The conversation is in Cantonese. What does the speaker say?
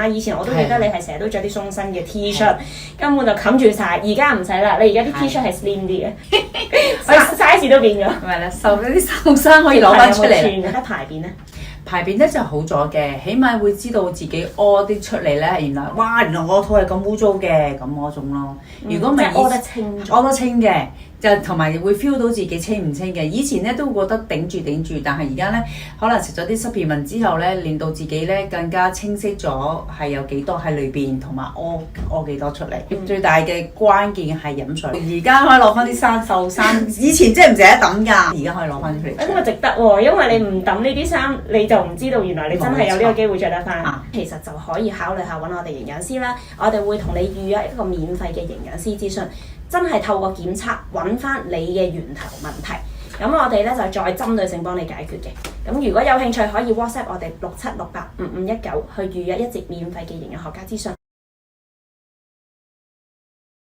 以前我都記得你係成日都着啲鬆身嘅 T 恤，根本就冚住晒。而家唔使啦，你而家啲 T 恤係 slim 啲嘅，size 都變咗。唔係啦，瘦咗啲瘦身可以攞翻出嚟。得排便咧？排便咧就好咗嘅，起碼會知道自己屙啲出嚟咧，原來我肚係咁污糟嘅咁嗰種咯。如果唔係屙得清，屙得清嘅，就同埋會 feel 到自己清唔清嘅。以前咧都會覺得頂住，但係而家咧可能食咗啲 supplement之後咧，令到自己咧更加清晰咗係有幾多喺裏邊，同埋屙幾多出嚟。最大嘅關鍵係飲水。而家可以攞翻啲瘦衫，以前真係唔捨得抌㗎，而家可以攞翻出嚟。咁啊值得喎，因為你唔抌呢啲衫，你就唔知道原來你真係有呢個機會着得翻。其實就可以考慮下揾我哋營養師啦，我哋會同你預約一個免費嘅營養師諮詢，真係透過檢測揾翻你嘅源頭問題。咁我哋咧就再針對性幫你解決嘅。咁如果有興趣，可以 WhatsApp 我哋67685519去預約一節免費嘅營養學家諮詢。